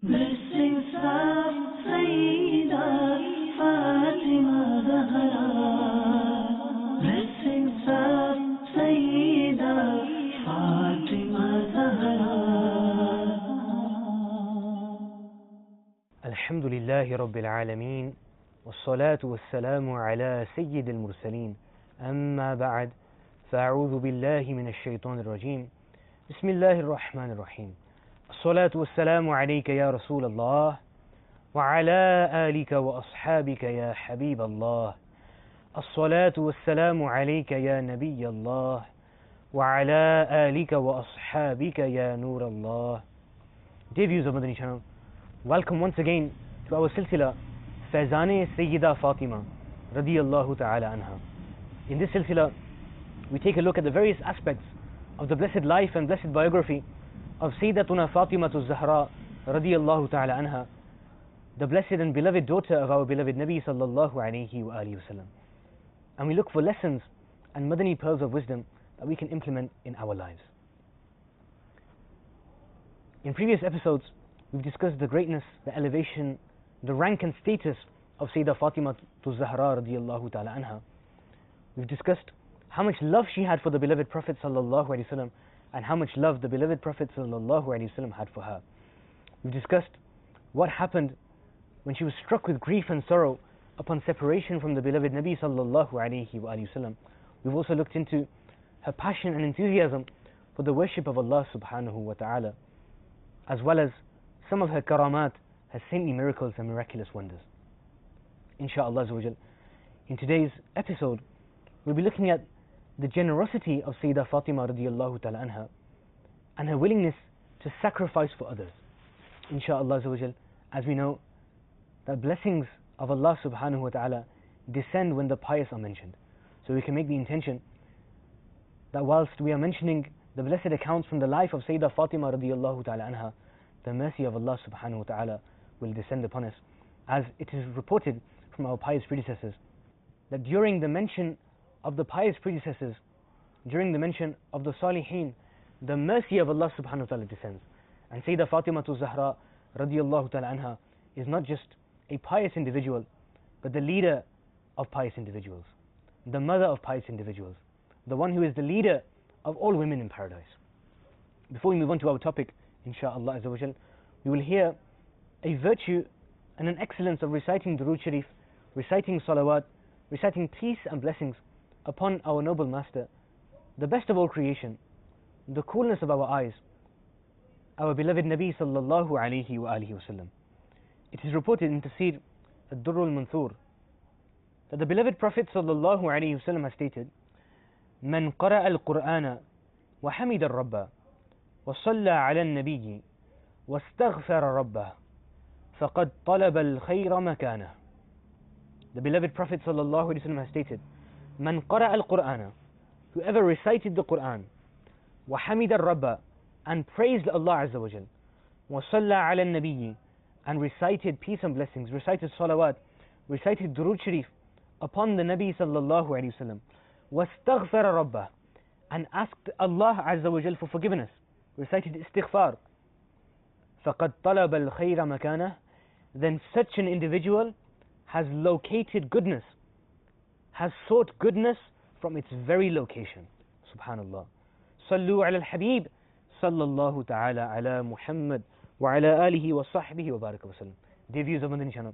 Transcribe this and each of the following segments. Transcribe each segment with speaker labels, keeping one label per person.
Speaker 1: Blessings of Sayyida Fatima Zahra. Blessings of Sayyida Fatima Zahra.
Speaker 2: الحمد لله رب العالمين والصلاة والسلام على سيد المرسلين أما بعد فأعوذ بالله من الشيطان الرجيم بسم الله الرحمن الرحيم الصلاة والسلام عليك يا رسول الله وعلى آلك وأصحابك يا حبيب الله الصلاة والسلام عليك يا نبي الله وعلى آلك وأصحابك يا نور الله. Dear viewers of Madani channel, welcome once again to our silsila Faizane Sayyida Fatima radiyallahu ta'ala anha. In this silsila, we take a look at the various aspects of the blessed life and blessed biography of Sayyidatuna Fatimatu Zahra radiyallahu ta'ala anha, the blessed and beloved daughter of our beloved Nabi sallallahu alayhi wa alihi wasallam. And we look for lessons and Madani pearls of wisdom that we can implement in our lives. In previous episodes, we've discussed the greatness, the elevation, the rank and status of Sayyidah Fatima Zahra radiyallahu ta'ala anha. We've discussed how much love she had for the beloved Prophet sallallahu alaihi wasallam and how much love the beloved Prophet sallallahu alaihi wasallam had for her. We've discussed what happened when she was struck with grief and sorrow upon separation from the beloved Nabi sallallahu alaihi wasallam. We've also looked into her passion and enthusiasm for the worship of Allah subhanahu wa ta'ala, as well as some of her karamat, her saintly miracles and miraculous wonders. Insha'Allah Azawajal, in today's episode, we'll be looking at the generosity of Sayyidah Fatima radiyallahu ta'ala anha and her willingness to sacrifice for others. Insha'Allah Azawajal, as we know that blessings of Allah subhanahu wa ta'ala descend when the pious are mentioned. So we can make the intention that whilst we are mentioning the blessed accounts from the life of Sayyidah Fatima radiyallahu ta'ala anha, the mercy of Allah subhanahu wa ta'ala will descend upon us, as it is reported from our pious predecessors that during the mention of the pious predecessors, during the mention of the Salihin, the mercy of Allah subhanahu wa ta'ala descends. And Sayyidah Fatima Zahra radiyallahu ta'ala anha is not just a pious individual, but the leader of pious individuals, the mother of pious individuals, the one who is the leader of all women in paradise. Before we move on to our topic, Insha'Allah Azawajal, we will hear a virtue and an excellence of reciting Durood Sharif, reciting Salawat, reciting peace and blessings upon our noble master, the best of all creation, the coolness of our eyes, our beloved Nabi sallallahu alayhi wa alihi wasallam. It is reported in Tafsir Ad-Durr al-Manthur that the beloved Prophet sallallahu alayhi wasallam has stated, "Man qara'a al-Qur'ana wa hamida al-Rabba wa salla ala al-Nabiyyi wa astaghfara Rabbah faqad talaba al-khayra makanah." The beloved Prophet sallallahu alayhi wasallam has stated, "Man qara'a al-Qur'ana," whoever recited the Qur'an, wa hamida al-Rabba, and praised Allah Azza wa Jal, wa salla ala al-Nabiyyi, and recited peace and blessings, recited salawat, recited Durood Sharif upon the Nabi sallallahu alayhi wasallam, wastaghfara rabbah, and asked Allah Azza wa Jal for forgiveness, recited istighfar, faqad talaba al-khayra makanah, then such an individual has located goodness, has sought goodness from its very location. Subhanallah. Sallu ala al-Habib sallallahu ta'ala ala Muhammad wa ala alihi wa sahbihi wa baraka wa sallam. Dear viewers of Madani channel,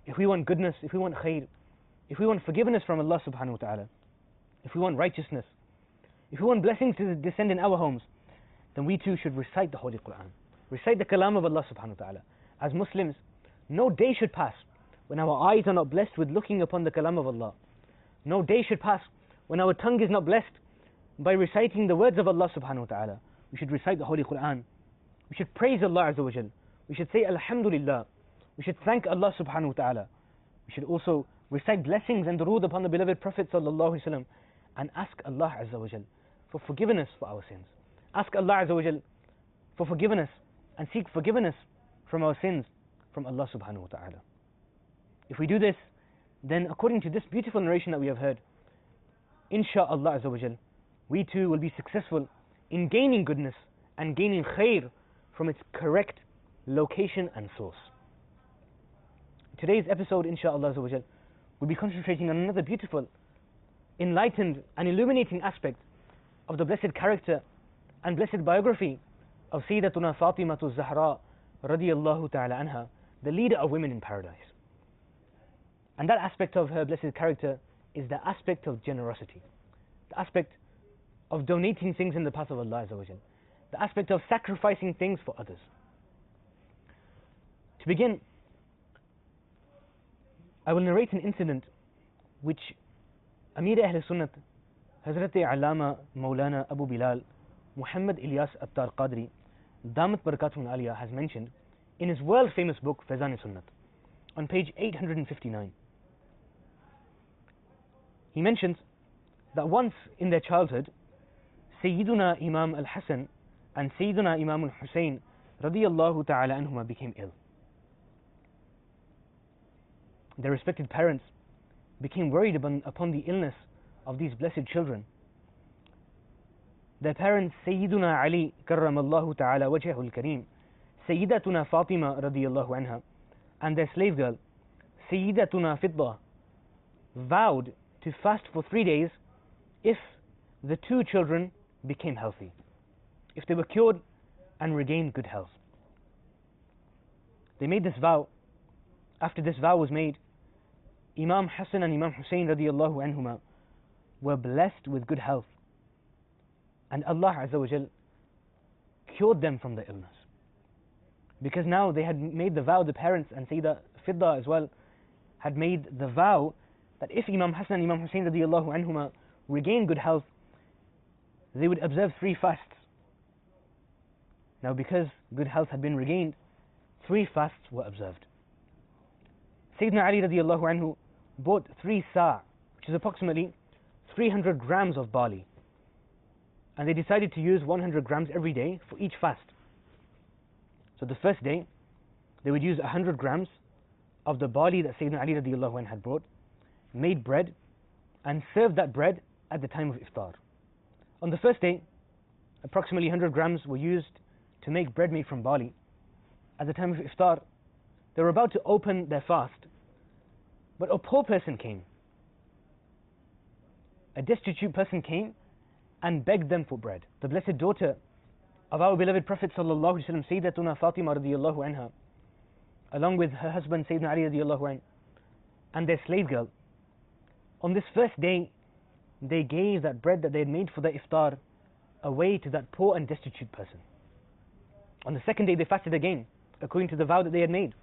Speaker 2: if we want goodness, if we want khair, if we want forgiveness from Allah subhanahu wa ta'ala, if we want righteousness, if we want blessings to descend in our homes, then we too should recite the Holy Quran, recite the kalam of Allah subhanahu wa ta'ala. As Muslims, no day should pass when our eyes are not blessed with looking upon the kalam of Allah. No day should pass when our tongue is not blessed by reciting the words of Allah subhanahu wa ta'ala. We should recite the Holy Quran. We should praise Allah Azza wa Jal. We should say Alhamdulillah. We should thank Allah subhanahu wa ta'ala. We should also recite blessings and durood upon the beloved Prophet sallallahu alaihi wasallam and ask Allah Azza wa Jal for forgiveness for our sins. Ask Allah Azza wa Jal for forgiveness and seek forgiveness from our sins from Allah subhanahu wa ta'ala. If we do this, then according to this beautiful narration that we have heard, Insha'Allah Azza wa Jal, we too will be successful in gaining goodness and gaining khair from its correct location and source. Today's episode, inshaAllah, will be concentrating on another beautiful, enlightened and illuminating aspect of the blessed character and blessed biography of Sayyidatuna Fatimatu Zahra radiyallahu ta'ala anha, the leader of women in paradise. And that aspect of her blessed character is the aspect of generosity, the aspect of donating things in the path of Allah Azza wa Jal, the aspect of sacrificing things for others. To begin, I will narrate an incident which Amir Ahl Sunnat, Hazrat Allama Maulana Abu Bilal Muhammad Ilyas Attar Qadri, Damat Barakatuhun Aliyah, has mentioned in his world famous book Faizan Sunnat on page 859. He mentions that once in their childhood, Sayyiduna Imam al-Hasan and Sayyiduna Imam al-Hussein radiyallahu ta'ala anhuma became ill. Their respected parents became worried upon the illness of these blessed children. Their parents, Sayyiduna Ali karramallahu ta'ala wajhahul kareem, Sayyidatuna Fatima radiyallahu anha, and their slave girl, Sayyidatuna Fidda, vowed to fast for 3 days if the two children became healthy, if they were cured and regained good health. They made this vow. After this vow was made, Imam Hassan and Imam Hussein radiyallahu anhuma were blessed with good health, and Allah Azza wa Jal cured them from the illness. Because now they had made the vow, the parents and Sayyidah Fidda as well had made the vow that if Imam Hassan and Imam Hussein radiyallahu anhuma regained good health, they would observe 3 fasts. Now because good health had been regained, 3 fasts were observed. Sayyidina Ali radiyallahu anhu bought 3 sa', which is approximately 300 grams of barley, and they decided to use 100 grams every day for each fast. So the first day they would use 100 grams of the barley that Sayyidina Ali radiyallahu anhu had brought, made bread, and served that bread at the time of iftar. On the first day, approximately 100 grams were used to make bread made from barley. At the time of iftar, they were about to open their fast, but a poor person came. A destitute person came and begged them for bread. The blessed daughter of our beloved Prophet sallallahu alaihi wasallam, Sayyidatuna Fatima radiyallahu anha, along with her husband Sayyidina Ali radiyallahu anhu, and their slave girl, on this first day, they gave that bread that they had made for their iftar away to that poor and destitute person. On the second day, they fasted again, according to the vow that they had made.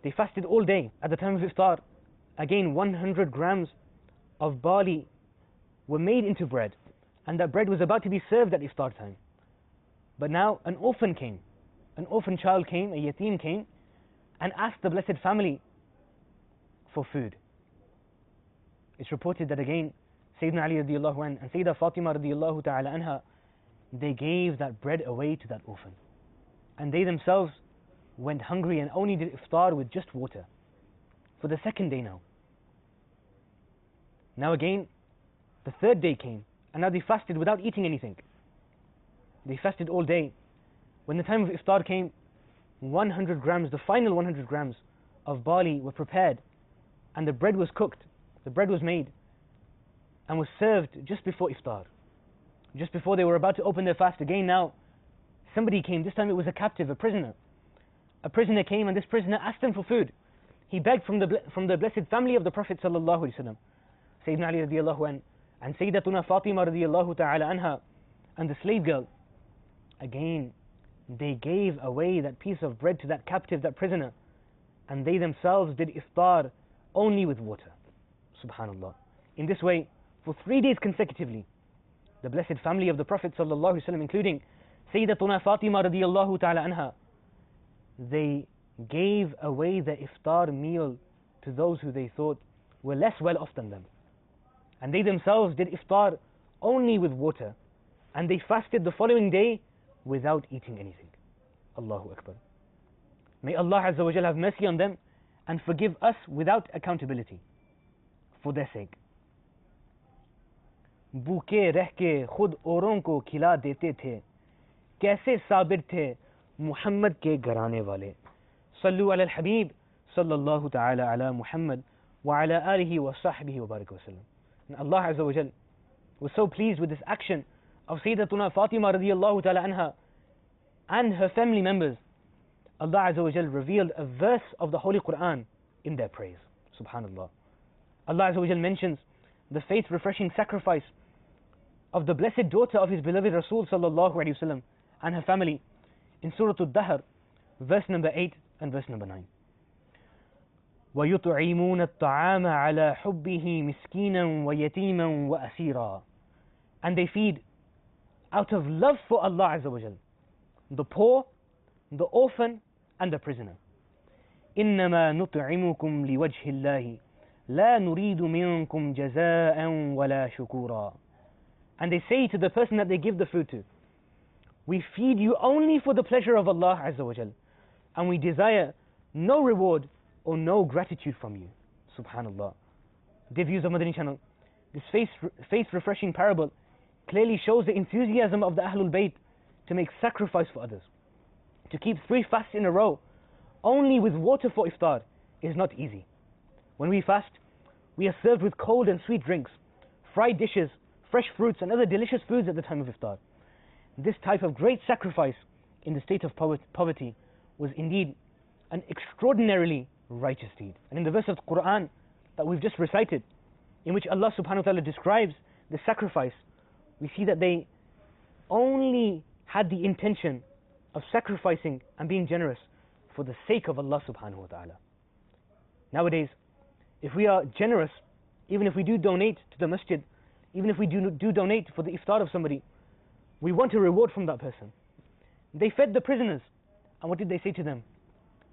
Speaker 2: They fasted all day. At the time of iftar, again 100 grams of barley were made into bread, and that bread was about to be served at iftar time. But now an orphan came, an orphan child came, a yatim came, and asked the blessed family for food. It's reported that again, Sayyidina Ali radiyallahu anhu and Sayyidah Fatima radiyallahu ta'ala anha, they gave that bread away to that orphan. And they themselves went hungry and only did iftar with just water for the second day now. Now again, the third day came, and now they fasted without eating anything. They fasted all day. When the time of iftar came, 100 grams, the final 100 grams of barley were prepared, and the bread was cooked. The bread was made and was served just before iftar. Just before they were about to open their fast again, now somebody came. This time it was a captive, a prisoner. A prisoner came, and this prisoner asked them for food. He begged from the blessed family of the Prophet sallallahu alaihi wasallam, Sayyidina Ali radiyallahu anhu, and Sayyidatuna Fatima radiyallahu ta'ala anha, and the slave girl. Again, they gave away that piece of bread to that captive, that prisoner, and they themselves did iftar only with water. Subhanallah. In this way, for 3 days consecutively, the blessed family of the Prophet sallallahu alaihi wasallam, including Sayyidatuna Fatima radiyallahu ta'ala anha, they gave away the iftar meal to those who they thought were less well off than them. And they themselves did iftar only with water, and they fasted the following day without eating anything. Allahu Akbar. May Allah Azza wa Jal have mercy on them and forgive us without accountability for their sake. भूखे रह के खुद औरों को खिला देते थे, कैसे साबिर थे Muhammad ke gharane wale. Sallu ala al-Habib sallallahu ta'ala ala Muhammad wa ala alihi wa sahbihi wa barik wa sallam. And Allah Azza wa Jal was so pleased with this action of Sayyidatuna Fatima radiyallahu ta'ala anha and her family members. Allah Azza wa Jal revealed a verse of the Holy Quran in their praise. Subhanallah. Allah Azza wa Jal mentions the faith-refreshing sacrifice of the blessed daughter of his beloved Rasul sallallahu alayhi wa sallam and her family in Surah Al-Dahr, verse number 8 and verse number 9. وَيُطْعِمُونَ الطَّعَامَ عَلَى حُبِّهِ مِسْكِينًا وَيَتِيمًا وَأَسِيرًا. And they feed out of love for Allah Azza wa Jal the poor, the orphan and the prisoner. إِنَّمَا نُطْعِمُكُمْ لِوَجْهِ اللَّهِ لَا نُرِيدُ مِنْكُمْ جَزَاءً وَلَا شُكُورًا. And they say to the person that they give the food to, we feed you only for the pleasure of Allah Azza wa Jal, and we desire no reward or no gratitude from you. Subhanallah. Dear viewers of Madani channel, this faith-refreshing parable clearly shows the enthusiasm of the Ahlul Bayt to make sacrifice for others. To keep 3 fasts in a row only with water for iftar is not easy. When we fast, we are served with cold and sweet drinks, fried dishes, fresh fruits and other delicious foods at the time of iftar. This type of great sacrifice in the state of poverty was indeed an extraordinarily righteous deed. And in the verse of the Quran that we've just recited, in which Allah subhanahu wa ta'ala describes the sacrifice, we see that they only had the intention of sacrificing and being generous for the sake of Allah subhanahu wa ta'ala. Nowadays, if we are generous, even if we do donate to the masjid, even if we do donate for the iftar of somebody, we want a reward from that person. They fed the prisoners, and what did they say to them?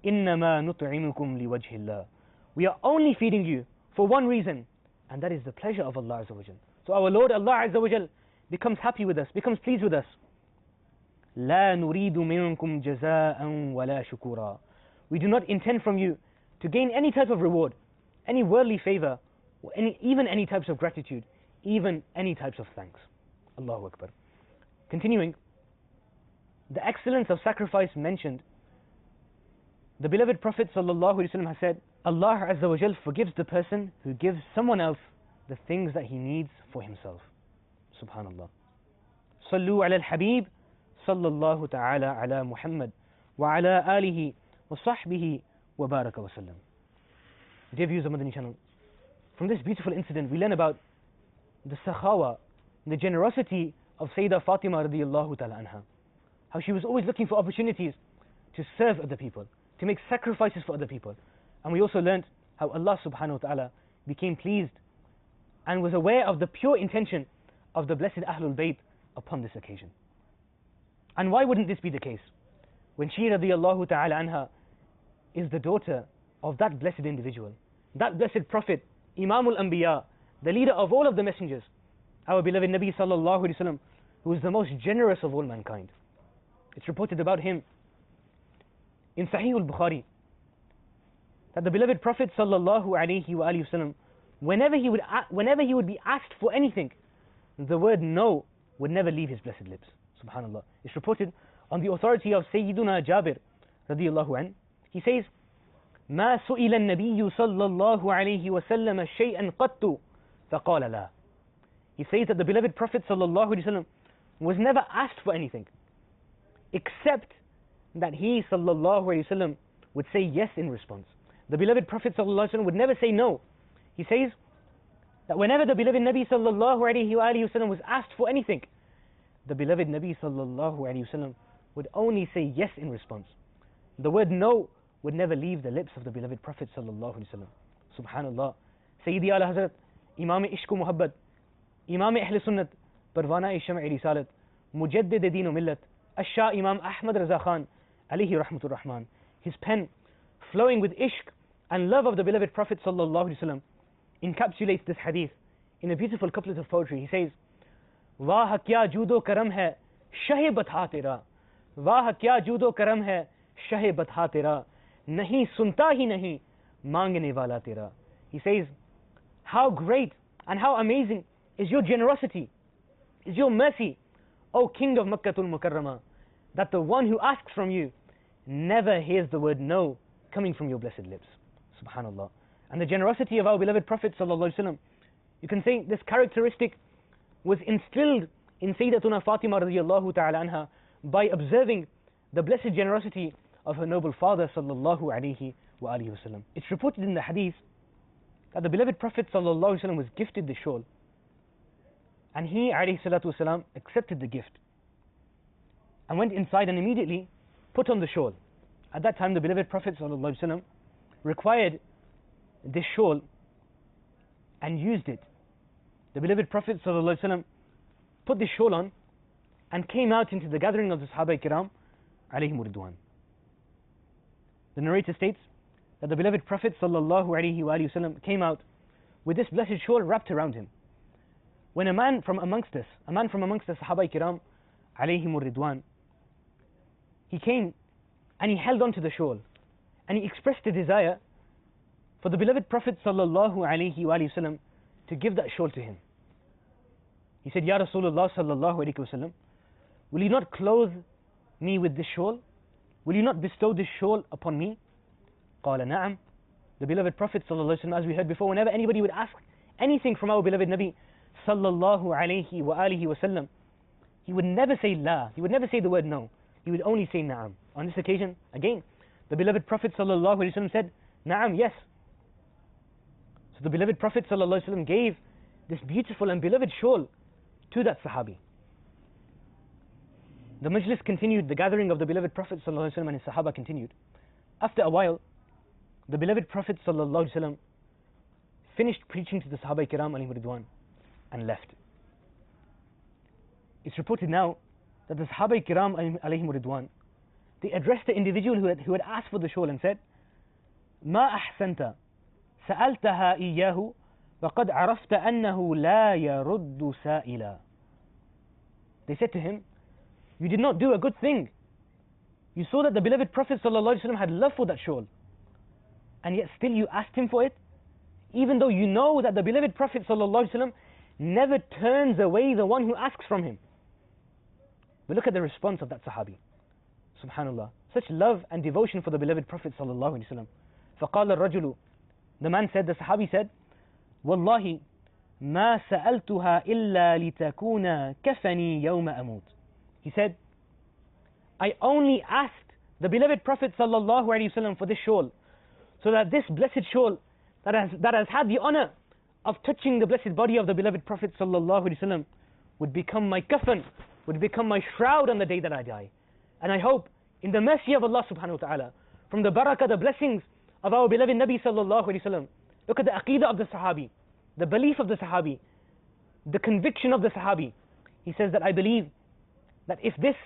Speaker 2: إِنَّمَا نُطْعِمُكُمْ لِوَجْهِ اللَّهِ. We are only feeding you for one reason, and that is the pleasure of Allah Azza wa Jal. So our Lord Allah Azza wa Jal becomes happy with us, becomes pleased with us. لَا نُرِيدُ مِنْكُمْ جَزَاءً وَلَا شُكُورًا. We do not intend from you to gain any type of reward, any worldly favor, or even any types of gratitude, even any types of thanks. Allahu Akbar. Continuing, the excellence of sacrifice mentioned, the beloved Prophet sallallahu alaihi wasallam has said, Allah Azza wa Jal forgives the person who gives someone else the things that he needs for himself. Subhanallah. Sallu ala al-Habib sallallahu ta'ala ala Muhammad wa ala alihi wa sahbihi wa baraka wa sallam. Dear viewers of Madani channel, from this beautiful incident we learn about the sakhawa, the generosity of Sayyidah Fatima radiyallahu ta'ala anha. How she was always looking for opportunities to serve other people, to make sacrifices for other people. And we also learned how Allah subhanahu wa ta'ala became pleased and was aware of the pure intention of the blessed Ahlul Bayt upon this occasion. And why wouldn't this be the case? When she radiyallahu ta'ala anha is the daughter of that blessed individual, that blessed Prophet, Imamul Anbiya, the leader of all of the messengers, our beloved Nabi sallallahu alaihi wasallam, who is the most generous of all mankind. It's reported about him in Sahih al-Bukhari that the beloved Prophet sallallahu alaihi wasallam, whenever he would be asked for anything, the word no would never leave his blessed lips. Subhanallah. It's reported on the authority of Sayyiduna Jabir radiyallahu anh. He says, ما سئل النبي صلى الله عليه وسلم شيئا قط فقال لا. He says that the beloved Prophet sallallahu alaihi wasallam was never asked for anything, except that he sallallahu alaihi wasallam would say yes in response. The beloved Prophet sallallahu alaihi wasallam would never say no. He says that whenever the beloved Nabi sallallahu alaihi wasallam was asked for anything, the beloved Nabi sallallahu alaihi wasallam would only say yes in response. The word no would never leave the lips of the beloved Prophet sallallahu alaihi wasallam. Subhanallah. Sayyidi Ala Hazrat, Imam Ishq Muhabbat, Imam Ahl Sunnat, Parwana Sham' Risalat, Mujaddid Deen Millat, Ash-Shah Imam Ahmad Raza Khan, alayhi rahmatur rahman. His pen, flowing with ishq and love of the beloved Prophet sallallahu alaihi wasallam, encapsulates this hadith in a beautiful couplet of poetry. He says, Wah kya judo karam hai, shahe batha tera. Wah kya judo karam hai, shahe batha tera. Nahi sunta hi nahi, mangne wala tera. He says, how great and how amazing is your generosity, is your mercy, O King of Makkatul Mukarramah, that the one who asks from you never hears the word no coming from your blessed lips. Subhanallah. And the generosity of our beloved Prophet sallallahu alaihi wasallam, you can say this characteristic was instilled in Sayyidatuna Fatima radiallahu ta'ala anha by observing the blessed generosity of her noble father sallallahu alaihi wasallam. It's reported in the hadith that the beloved Prophet sallallahu alaihi wasallam was gifted the shawl, and he alayhi salatu wasalam accepted the gift and went inside and immediately put on the shawl. At that time the beloved Prophet sallallahu alaihi wasallam required this shawl and used it. The beloved Prophet sallallahu alaihi wasallam put this shawl on and came out into the gathering of the Sahaba Kiram alayhim ridwan. The narrator states that the beloved Prophet sallallahu alaihi wasallam came out with this blessed shawl wrapped around him. When a man from amongst us, the Sahaba Kiram alayhim ridwan, he came and he held on to the shawl and he expressed a desire for the beloved Prophet sallallahu alaihi wasallam to give that shawl to him. He said, Ya Rasulullah sallallahu alaihi wasallam, will you not clothe me with this shawl? Will you not bestow this shawl upon me? قال نعم. The beloved Prophet sallallahu alaihi wasallam, as we heard before, whenever anybody would ask anything from our beloved Nabi sallallahu alaihi wasallam, he would never say la, he would never say the word no, he would only say na'am. On this occasion, again, the beloved Prophet sallallahu alaihi wasallam said, na'am, yes. So the beloved Prophet sallallahu alaihi wasallam gave this beautiful and beloved shawl to that Sahabi. The majlis continued, the gathering of the beloved Prophet sallallahu alaihi wasallam and his Sahaba continued. After a while, the beloved Prophet sallallahu alaihi wasallam finished preaching to the Sahaba Kiram alayhim ridwan and left. It's reported now that the Sahaba Kiram alayhim ridwan, they addressed the individual who had asked for the shawl and said, ما أحسنت سألتها إياه وقد عرفت أنه لا يرد سائلا. They said to him, you did not do a good thing. You saw that the beloved Prophet ﷺ had love for that shawl, and yet still you asked him for it, even though you know that the beloved Prophet ﷺ never turns away the one who asks from him. But look at the response of that Sahabi. Subhanallah. Such love and devotion for the beloved Prophet ﷺ. فقال الرجل, the man said, the Sahabi said, والله ما سألتها إلا لتكون كفني يوم أموت. He said, I only asked the beloved Prophet sallallahu alaihi wasallam for this shawl, so that this blessed shawl that has had the honor of touching the blessed body of the beloved Prophet sallallahu alaihi wasallam would become my kafan, would become my shroud on the day that I die. And I hope in the mercy of Allah subhanahu wa ta'ala, from the barakah, the blessings of our beloved Nabi sallallahu alaihi wasallam, look at the aqidah of the Sahabi, the belief of the Sahabi, the conviction of the Sahabi. He says that I believe that if this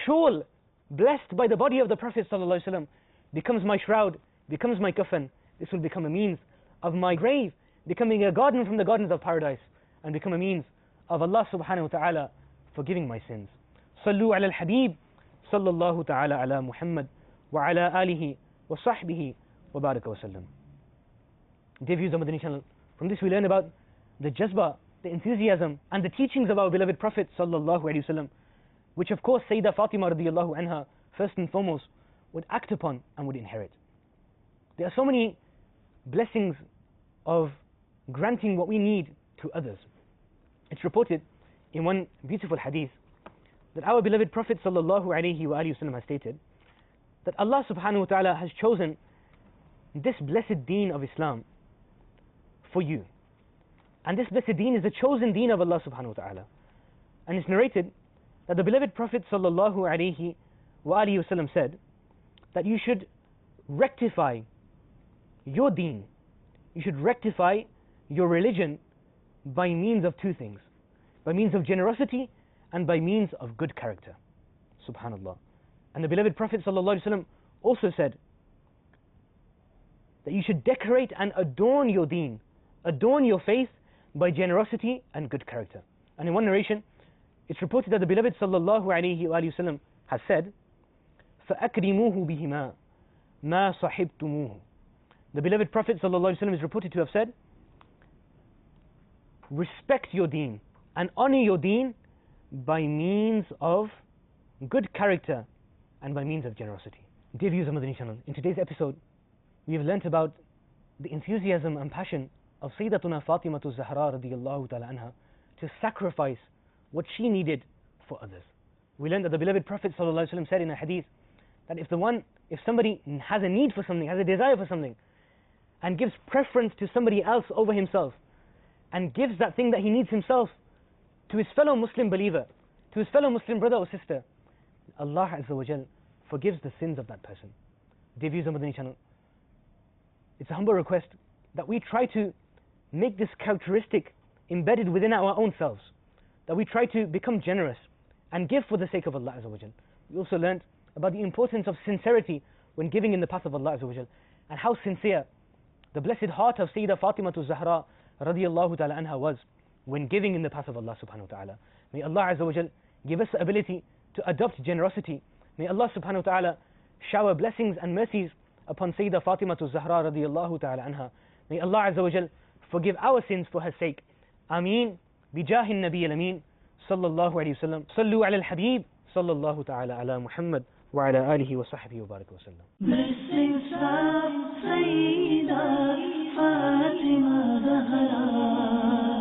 Speaker 2: shawl blessed by the body of the Prophet ﷺ becomes my shroud, becomes my kafan, this will become a means of my grave becoming a garden from the gardens of paradise, and become a means of Allah subhanahu wa ta'ala forgiving my sins. Sallu ala al-Habib sallallahu ta'ala ala Muhammad wa ala alihi wa sahbihi wa baraka wa sallam. Dear viewers of Madani channel, from this we learn about the jazba, the enthusiasm and the teachings of our beloved Prophet sallallahu alaihi wasallam, which of course Sayyidah Fatima radiallahu anha first and foremost would act upon and would inherit. There are so many blessings of granting what we need to others. It's reported in one beautiful hadith that our beloved Prophet sallallahu alaihi wasallam has stated that Allah subhanahu wa ta'ala has chosen this blessed deen of Islam for you. And this blessed deen is the chosen deen of Allah subhanahu wa ta'ala. And it's narrated that the beloved Prophet sallallahu alaihi wasallam said that you should rectify your deen, you should rectify your religion by means of two things, by means of generosity and by means of good character. Subhanallah. And the beloved Prophet sallallahu alaihi wasallam also said that you should decorate and adorn your deen, adorn your faith by generosity and good character. And in one narration, it's reported that the beloved sallallahu alaihi wasallam has said, فَأَكْرِمُوهُ بِهِمَا مَا صَحِبْتُمُوهُ. The beloved Prophet sallallahu alaihi wasallam is reported to have said, respect your deen and honor your deen by means of good character and by means of generosity. Dear viewers of Madani channel, in today's episode, we have learnt about the enthusiasm and passion of Sayyidatuna Fatima Zahra radiyallahu ta'ala anha to sacrifice what she needed for others. We learned that the beloved Prophet sallallahu alaihi wasallam said in a hadith that if somebody has a need for something, has a desire for something, and gives preference to somebody else over himself, and gives that thing that he needs himself to his fellow Muslim believer, to his fellow Muslim brother or sister, Allah Azza wa Jal forgives the sins of that person. Dear viewers of Madani channel, it's a humble request that we try to make this characteristic embedded within our own selves, that we try to become generous and give for the sake of Allah Azza wa Jal. We also learned about the importance of sincerity when giving in the path of Allah Azza wa Jal, and how sincere the blessed heart of Sayyidah Fatima Zahra radiyallahu ta'ala anha was when giving in the path of Allah subhanahu wa ta'ala. May Allah Azza wa Jal give us the ability to adopt generosity. May Allah subhanahu wa ta'ala shower blessings and mercies upon Sayyidah Fatima Zahra radiyallahu ta'ala anha. May Allah Azza wa Jal forgive our sins for her sake. Ameen. Bijahi Nabi al-Amin. Sallallahu alayhi wa sallam. Sallu ala al-Habib. Sallallahu ta'ala ala Muhammad. Wa ala alihi wa sahbihi wa barak wa sallam.
Speaker 1: Blessings of Sayyidah Fatima Zahra.